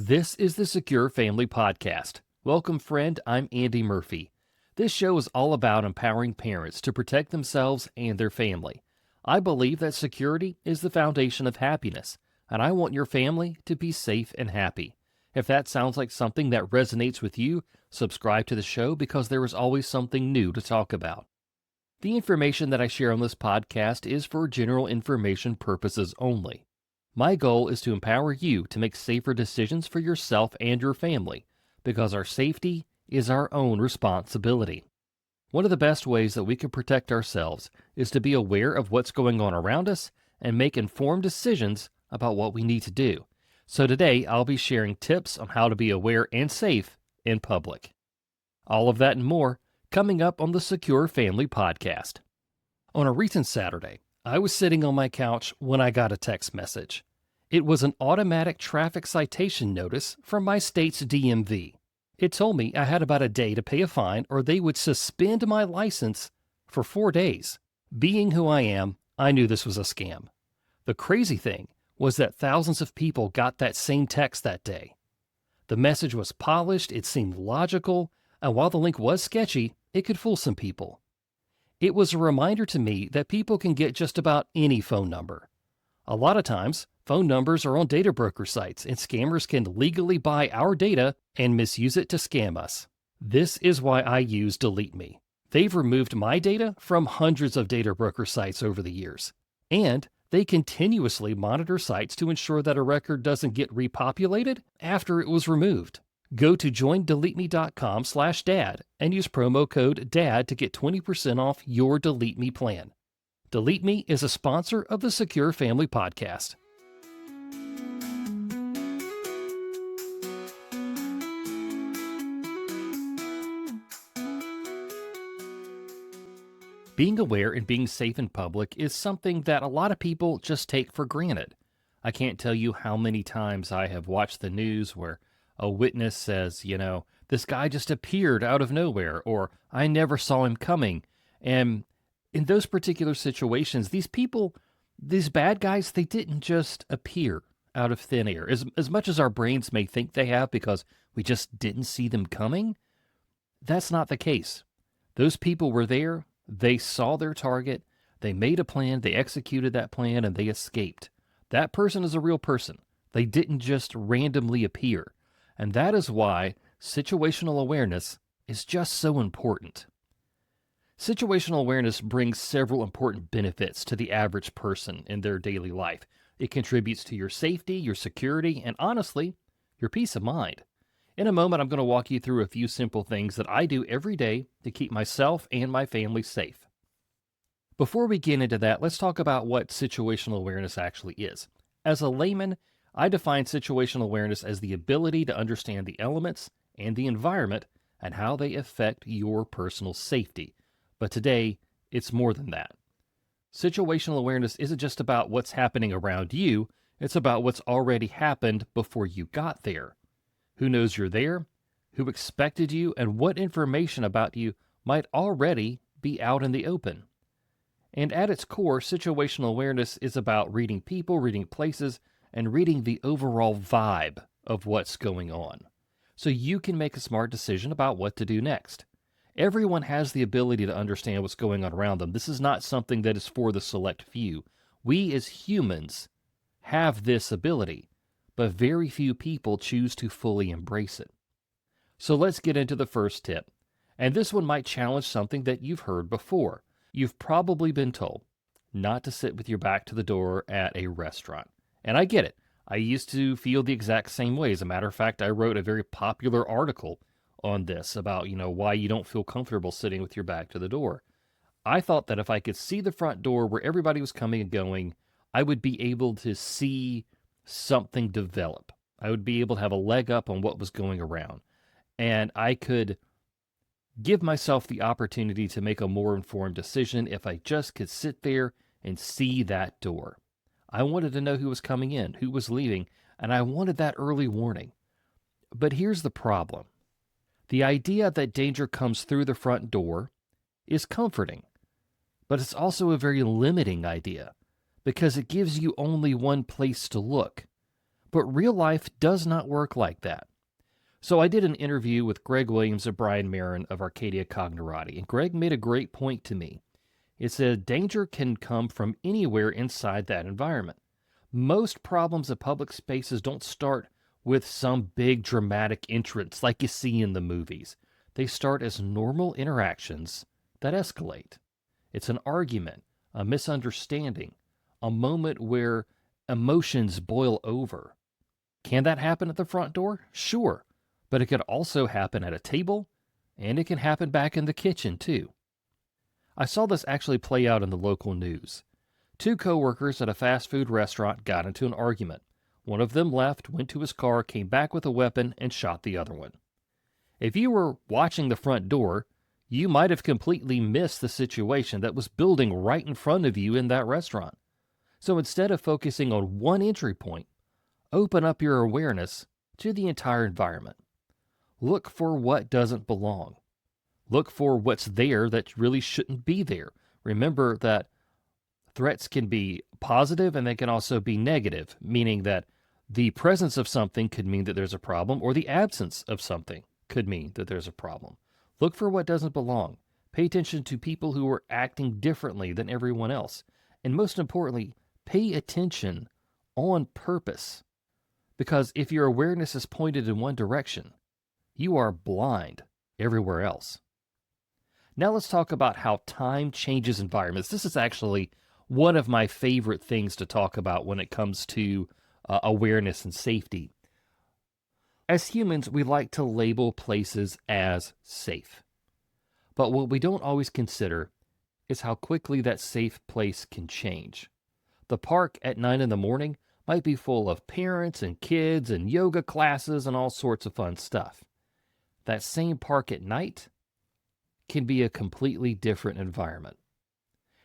This is the Secure Family Podcast. Welcome, friend. I'm Andy Murphy. This show is all about empowering parents to protect themselves and their family. I believe that security is the foundation of happiness, and I want your family to be safe and happy. If that sounds like something that resonates with you, subscribe to the show because there is always something new to talk about. The information that I share on this podcast is for general information purposes only. My goal is to empower you to make safer decisions for yourself and your family, because our safety is our own responsibility. One of the best ways that we can protect ourselves is to be aware of what's going on around us and make informed decisions about what we need to do. So today, I'll be sharing tips on how to be aware and safe in public. All of that and more coming up on the Secure Family Podcast. On a recent Saturday, I was sitting on my couch when I got a text message. It was an automatic traffic citation notice from my state's DMV. It told me I had about a day to pay a fine or they would suspend my license for 4 days. Being who I am, I knew this was a scam. The crazy thing was that thousands of people got that same text that day. The message was polished, it seemed logical, and while the link was sketchy, it could fool some people. It was a reminder to me that people can get just about any phone number. A lot of times, phone numbers are on data broker sites, and scammers can legally buy our data and misuse it to scam us. This is why I use Delete Me. They've removed my data from hundreds of data broker sites over the years, and they continuously monitor sites to ensure that a record doesn't get repopulated after it was removed. Go to joindeleteme.com/dad and use promo code DAD to get 20% off your Delete Me plan. Delete Me is a sponsor of the Secure Family Podcast. Being aware and being safe in public is something that a lot of people just take for granted. I can't tell you how many times I have watched the news where a witness says, this guy just appeared out of nowhere, or I never saw him coming. And in those particular situations, these people, these bad guys, they didn't just appear out of thin air. As much as our brains may think they have because we just didn't see them coming, that's not the case. Those people were there, they saw their target, they made a plan, they executed that plan, and they escaped. That person is a real person. They didn't just randomly appear. And that is why situational awareness is just so important. Situational awareness brings several important benefits to the average person in their daily life. It contributes to your safety, your security, and honestly, your peace of mind. In a moment, I'm going to walk you through a few simple things that I do every day to keep myself and my family safe. Before we get into that, let's talk about what situational awareness actually is. As a layman, I define situational awareness as the ability to understand the elements and the environment and how they affect your personal safety. But today, it's more than that. Situational awareness isn't just about what's happening around you, it's about what's already happened before you got there. Who knows you're there, who expected you, and what information about you might already be out in the open. And at its core, situational awareness is about reading people, reading places, and reading the overall vibe of what's going on, so you can make a smart decision about what to do next. Everyone has the ability to understand what's going on around them. This is not something that is for the select few. We as humans have this ability, but very few people choose to fully embrace it. So let's get into the first tip. And this one might challenge something that you've heard before. You've probably been told not to sit with your back to the door at a restaurant. And I get it. I used to feel the exact same way. As a matter of fact, I wrote a very popular article on this about, why you don't feel comfortable sitting with your back to the door. I thought that if I could see the front door where everybody was coming and going, I would be able to see something develop. I would be able to have a leg up on what was going around. And I could give myself the opportunity to make a more informed decision if I just could sit there and see that door. I wanted to know who was coming in, who was leaving, and I wanted that early warning. But here's the problem. The idea that danger comes through the front door is comforting, but it's also a very limiting idea because it gives you only one place to look. But real life does not work like that. So I did an interview with Greg Williams and Brian Marin of Arcadia Cognerati, and Greg made a great point to me. It said danger can come from anywhere inside that environment. Most problems in public spaces don't start with some big dramatic entrance like you see in the movies. They start as normal interactions that escalate. It's an argument, a misunderstanding, a moment where emotions boil over. Can that happen at the front door? Sure. But it could also happen at a table, and it can happen back in the kitchen too. I saw this actually play out in the local news. Two coworkers at a fast food restaurant got into an argument. One of them left, went to his car, came back with a weapon, and shot the other one. If you were watching the front door, you might have completely missed the situation that was building right in front of you in that restaurant. So instead of focusing on one entry point, open up your awareness to the entire environment. Look for what doesn't belong. Look for what's there that really shouldn't be there. Remember that threats can be positive and they can also be negative, meaning that the presence of something could mean that there's a problem, or the absence of something could mean that there's a problem. Look for what doesn't belong. Pay attention to people who are acting differently than everyone else. And most importantly, pay attention on purpose. Because if your awareness is pointed in one direction, you are blind everywhere else. Now let's talk about how time changes environments. This is actually one of my favorite things to talk about when it comes to awareness and safety. As humans, we like to label places as safe. But what we don't always consider is how quickly that safe place can change. The park at 9 in the morning might be full of parents and kids and yoga classes and all sorts of fun stuff. That same park at night can be a completely different environment.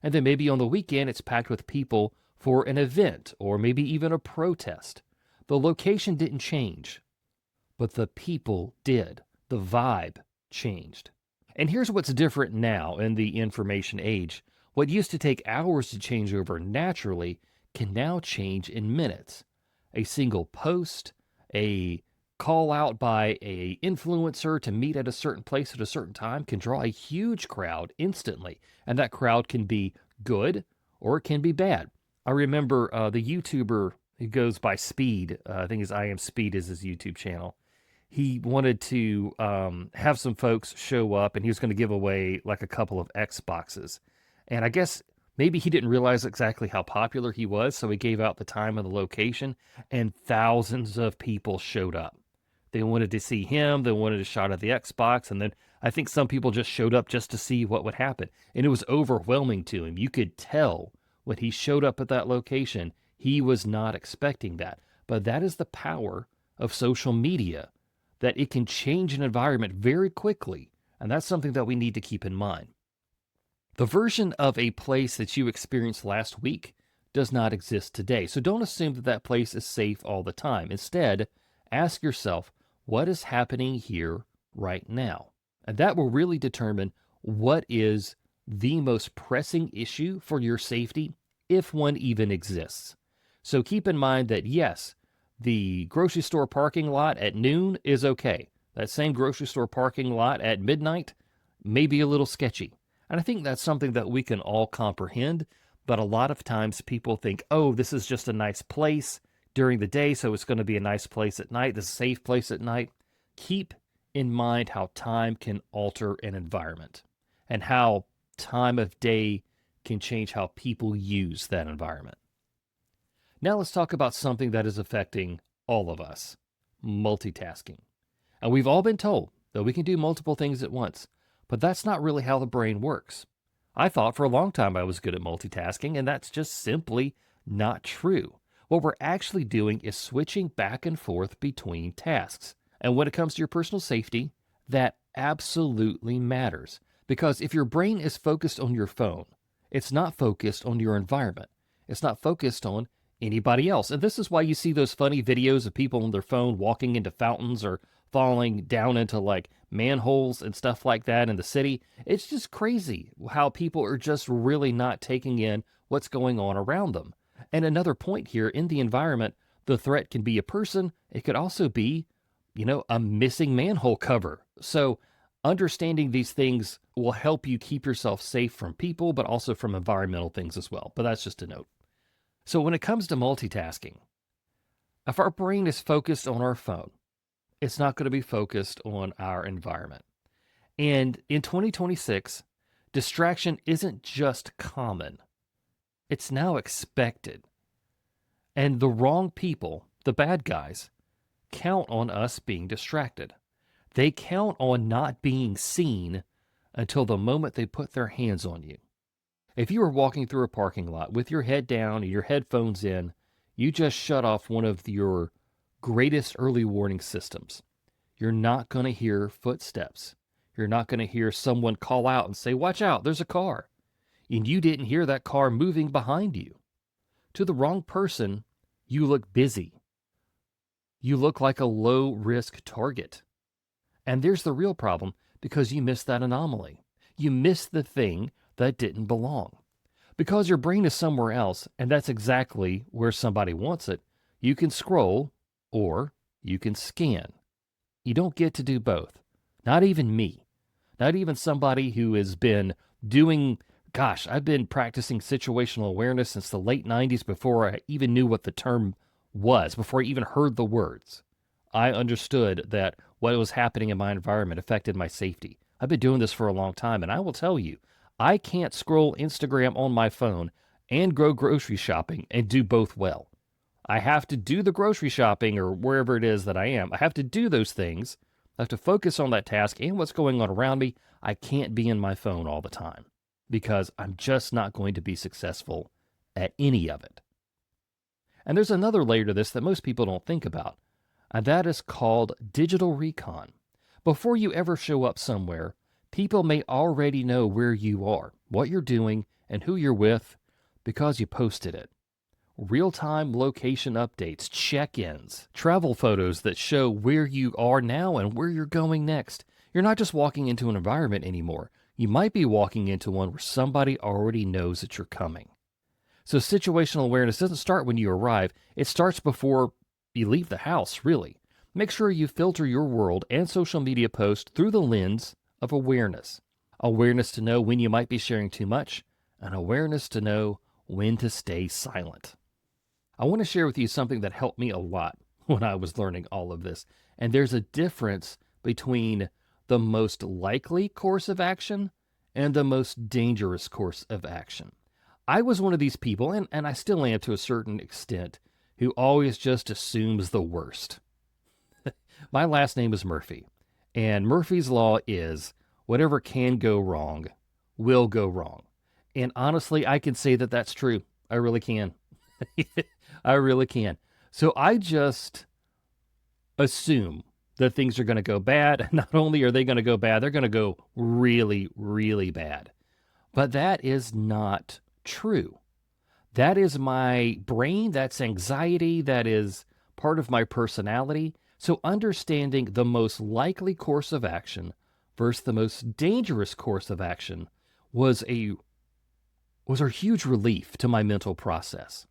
And then maybe on the weekend, it's packed with people for an event or maybe even a protest. The location didn't change, but the people did. The vibe changed. And here's what's different now in the information age. What used to take hours to change over naturally can now change in minutes. A single post, a call out by a influencer to meet at a certain place at a certain time can draw a huge crowd instantly. And that crowd can be good or it can be bad. I remember the YouTuber who goes by Speed, I think his I Am Speed is his YouTube channel. He wanted to have some folks show up and he was going to give away like a couple of Xboxes. And I guess maybe he didn't realize exactly how popular he was, so he gave out the time and the location, and thousands of people showed up. They wanted to see him, they wanted a shot at the Xbox, and then I think some people just showed up just to see what would happen. And it was overwhelming to him. You could tell when he showed up at that location, he was not expecting that. But that is the power of social media, that it can change an environment very quickly, and that's something that we need to keep in mind. The version of a place that you experienced last week does not exist today, so don't assume that that place is safe all the time. Instead, ask yourself, what is happening here right now? And that will really determine what is the most pressing issue for your safety, if one even exists. So keep in mind that yes, the grocery store parking lot at noon is okay. That same grocery store parking lot at midnight may be a little sketchy. And I think that's something that we can all comprehend, but a lot of times people think, oh, this is just a nice place during the day, so it's going to be a nice place at night, this is a safe place at night. Keep in mind how time can alter an environment and how time of day can change how people use that environment. Now let's talk about something that is affecting all of us, multitasking. And we've all been told that we can do multiple things at once, but that's not really how the brain works. I thought for a long time I was good at multitasking, and that's just simply not true. What we're actually doing is switching back and forth between tasks. And when it comes to your personal safety, that absolutely matters. Because if your brain is focused on your phone, it's not focused on your environment. It's not focused on anybody else. And this is why you see those funny videos of people on their phone walking into fountains or falling down into like manholes and stuff like that in the city. It's just crazy how people are just really not taking in what's going on around them. And another point here, in the environment, The threat can be a person. It could also be, a missing manhole cover. So understanding these things will help you keep yourself safe from people, but also from environmental things as well. But that's just a note. So when it comes to multitasking, if our brain is focused on our phone, it's not going to be focused on our environment. And in 2026, distraction isn't just common, it's now expected. And the wrong people, the bad guys, count on us being distracted. They count on not being seen until the moment they put their hands on you. If you are walking through a parking lot with your head down and your headphones in, you just shut off one of your greatest early warning systems. You're not going to hear footsteps. You're not going to hear someone call out and say, "Watch out, there's a car." And you didn't hear that car moving behind you. To the wrong person, you look busy. You look like a low-risk target. And there's the real problem, because you missed that anomaly. You missed the thing that didn't belong. Because your brain is somewhere else, and that's exactly where somebody wants it, you can scroll or you can scan. You don't get to do both. Not even me. Not even somebody who has been doing, I've been practicing situational awareness since the late 90s before I even knew what the term was, before I even heard the words. I understood that what was happening in my environment affected my safety. I've been doing this for a long time, and I will tell you, I can't scroll Instagram on my phone and go grocery shopping and do both well. I have to do the grocery shopping or wherever it is that I am. I have to do those things. I have to focus on that task and what's going on around me. I can't be in my phone all the time because I'm just not going to be successful at any of it. And there's another layer to this that most people don't think about, and that is called digital recon. Before you ever show up somewhere, people may already know where you are, what you're doing, and who you're with because you posted it. Real-time location updates, check-ins, travel photos that show where you are now and where you're going next. You're not just walking into an environment anymore. You might be walking into one where somebody already knows that you're coming. So situational awareness doesn't start when you arrive. It starts before you leave the house, really. Make sure you filter your world and social media posts through the lens of awareness. Awareness to know when you might be sharing too much, and awareness to know when to stay silent. I want to share with you something that helped me a lot when I was learning all of this. And there's a difference between the most likely course of action and the most dangerous course of action. I was one of these people, and I still am to a certain extent, who always just assumes the worst. My last name is Murphy, and Murphy's Law is whatever can go wrong will go wrong. And honestly, I can say that that's true. I really can. I really can. So I just assume that things are going to go bad. Not only are they going to go bad, they're going to go really, really bad. But that is not true. That is my brain. That's anxiety. That is part of my personality. So understanding the most likely course of action versus the most dangerous course of action was a huge relief to my mental process.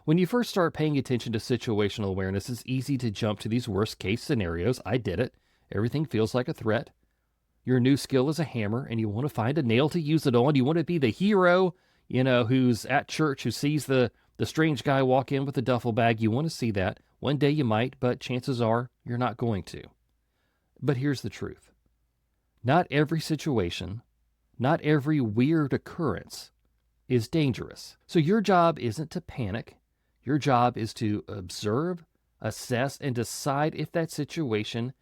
When you first start paying attention to situational awareness, it's easy to jump to these worst case scenarios. I did it. Everything feels like a threat. Your new skill is a hammer, and you want to find a nail to use it on. You want to be the hero, who's at church, who sees the strange guy walk in with a duffel bag. You want to see that. One day you might, but chances are you're not going to. But here's the truth. Not every situation, not every weird occurrence is dangerous. So your job isn't to panic. Your job is to observe, assess, and decide if that situation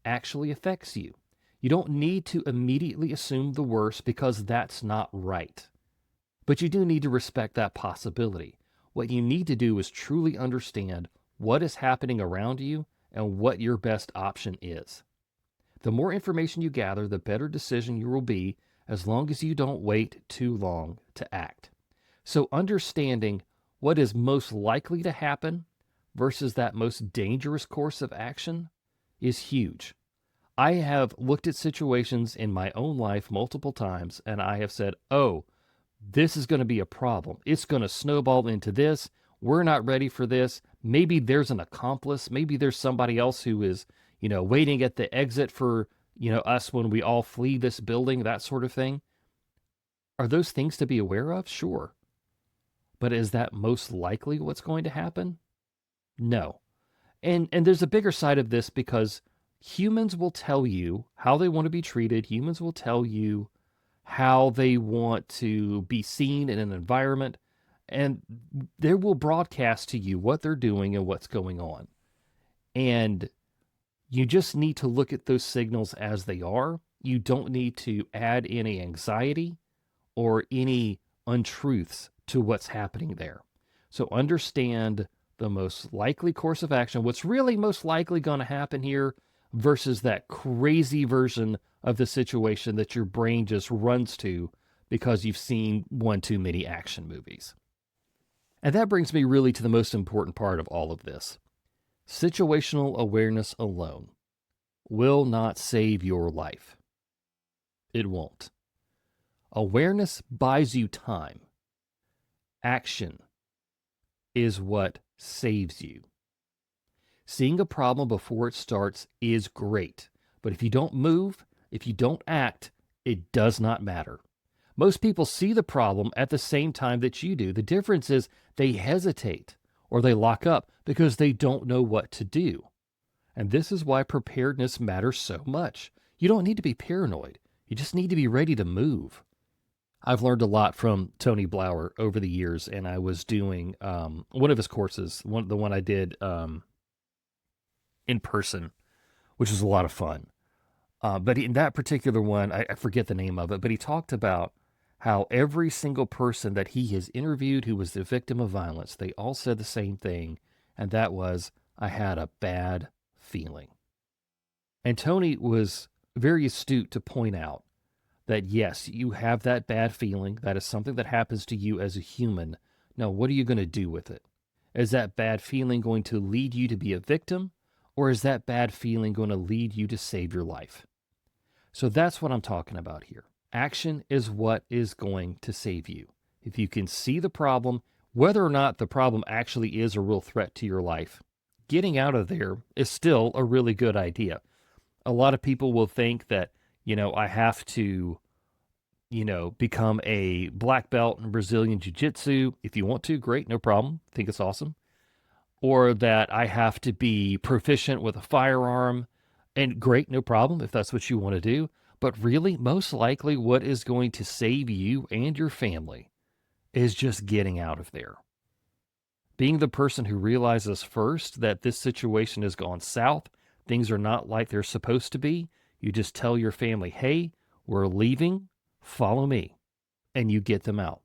actually affects you. You don't need to immediately assume the worst because that's not right. But you do need to respect that possibility. What you need to do is truly understand what is happening around you and what your best option is. The more information you gather, the better decision you will be, as long as you don't wait too long to act. So understanding what is most likely to happen versus that most dangerous course of action is huge. I have looked at situations in my own life multiple times, and I have said, oh, this is going to be a problem. It's going to snowball into this. we're not ready for this. Maybe there's an accomplice. Maybe there's somebody else who is, waiting at the exit for, us when we all flee this building, that sort of thing. Are those things to be aware of? Sure. But is that most likely what's going to happen? No. And there's a bigger side of this because humans will tell you how they want to be treated. Humans will tell you how they want to be seen in an environment, and they will broadcast to you what they're doing and what's going on. And you just need to look at those signals as they are. You don't need to add any anxiety or any untruths to what's happening there. So understand the most likely course of action, what's really most likely going to happen here versus that crazy version of the situation that your brain just runs to because you've seen one too many action movies. And that brings me really to the most important part of all of this. Situational awareness alone will not save your life. It won't. Awareness buys you time. Action is what saves you. Seeing a problem before it starts is great, but if you don't move, if you don't act, it does not matter. Most people see the problem at the same time that you do. The difference is they hesitate or they lock up because they don't know what to do. And this is why preparedness matters so much. You don't need to be paranoid. You just need to be ready to move. I've learned a lot from Tony Blauer over the years, and I was doing one of his courses, the one I did in person, which was a lot of fun. But in that particular one, I forget the name of it, but he talked about how every single person that he has interviewed who was the victim of violence, they all said the same thing, and that was, I had a bad feeling. And Tony was very astute to point out that yes, you have that bad feeling. That is something that happens to you as a human. Now, what are you going to do with it? Is that bad feeling going to lead you to be a victim, or is that bad feeling going to lead you to save your life? So that's what I'm talking about here. Action is what is going to save you. If you can see the problem, whether or not the problem actually is a real threat to your life, getting out of there is still a really good idea. A lot of people will think that, I have to, become a black belt in Brazilian Jiu-Jitsu. If you want to, great, no problem. I think it's awesome. Or that I have to be proficient with a firearm, and great, no problem if that's what you want to do. But really, most likely what is going to save you and your family is just getting out of there. Being the person who realizes first that this situation has gone south, things are not like they're supposed to be. You just tell your family, hey, we're leaving, follow me, and you get them out.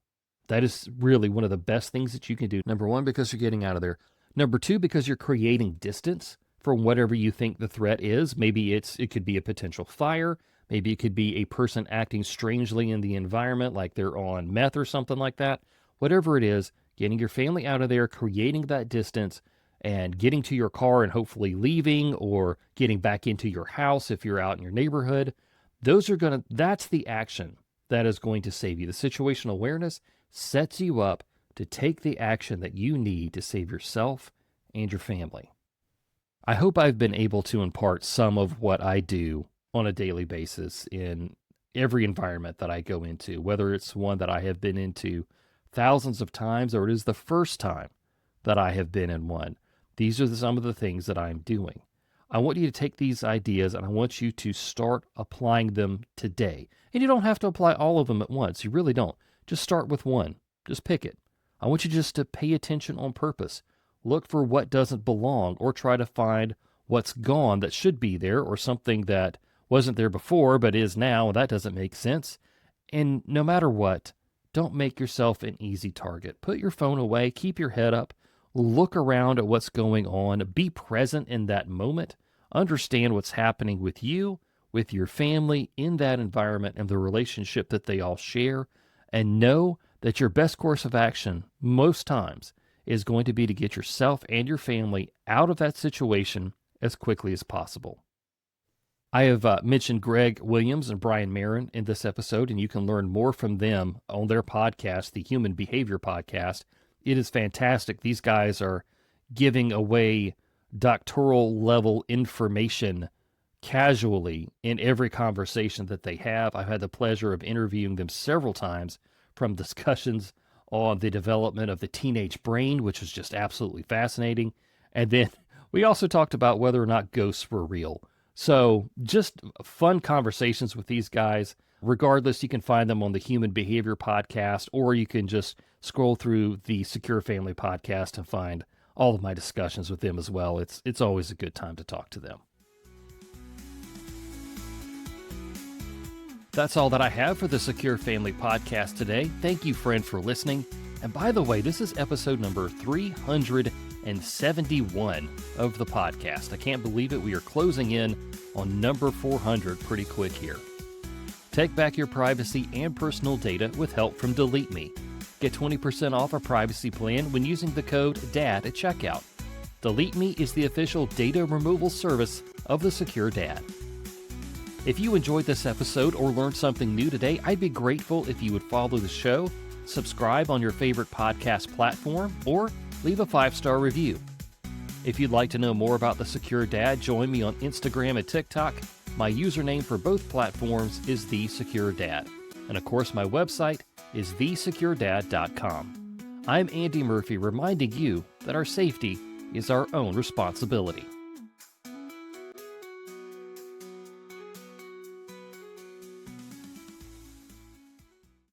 That is really one of the best things that you can do. Number one, because you're getting out of there. Number two, because you're creating distance from whatever you think the threat is. Maybe it could be a potential fire. Maybe it could be a person acting strangely in the environment, like they're on meth or something like that. Whatever it is, getting your family out of there, creating that distance, and getting to your car and hopefully leaving or getting back into your house if you're out in your neighborhood. That's the action that is going to save you. The situational awareness sets you up to take the action that you need to save yourself and your family. I hope I've been able to impart some of what I do on a daily basis in every environment that I go into, whether it's one that I have been into thousands of times or it is the first time that I have been in one. These are some of the things that I'm doing. I want you to take these ideas and I want you to start applying them today. And you don't have to apply all of them at once. You really don't. Just start with one. Just pick it. I want you just to pay attention on purpose. Look for what doesn't belong or try to find what's gone that should be there or something that wasn't there before but is now, and that doesn't make sense. And no matter what, don't make yourself an easy target. Put your phone away, keep your head up, look around at what's going on, be present in that moment, understand what's happening with you, with your family, in that environment and the relationship that they all share, and know that your best course of action most times is going to be to get yourself and your family out of that situation as quickly as possible. I have mentioned Greg Williams and Brian Marin in this episode, and you can learn more from them on their podcast, the Human Behavior Podcast, It is fantastic. These guys are giving away doctoral level information casually in every conversation that they have. I've had the pleasure of interviewing them several times, from discussions on the development of the teenage brain, which was just absolutely fascinating. And then we also talked about whether or not ghosts were real. So just fun conversations with these guys. Regardless, you can find them on the Human Behavior Podcast, or you can just scroll through the Secure Family Podcast and find all of my discussions with them as well. It's always a good time to talk to them. That's all that I have for the Secure Family Podcast today. Thank you, friend, for listening. And by the way, this is episode number 371 of the podcast. I can't believe it. We are closing in on number 400 pretty quick here. Take back your privacy and personal data with help from Delete Me. Get 20% off a privacy plan when using the code DAD at checkout. Delete Me is the official data removal service of the Secure Dad. If you enjoyed this episode or learned something new today, I'd be grateful if you would follow the show, subscribe on your favorite podcast platform, or leave a 5-star review. If you'd like to know more about the Secure Dad, join me on Instagram and TikTok. My username for both platforms is The Secure Dad. And of course, my website is thesecuredad.com. I'm Andy Murphy, reminding you that our safety is our own responsibility.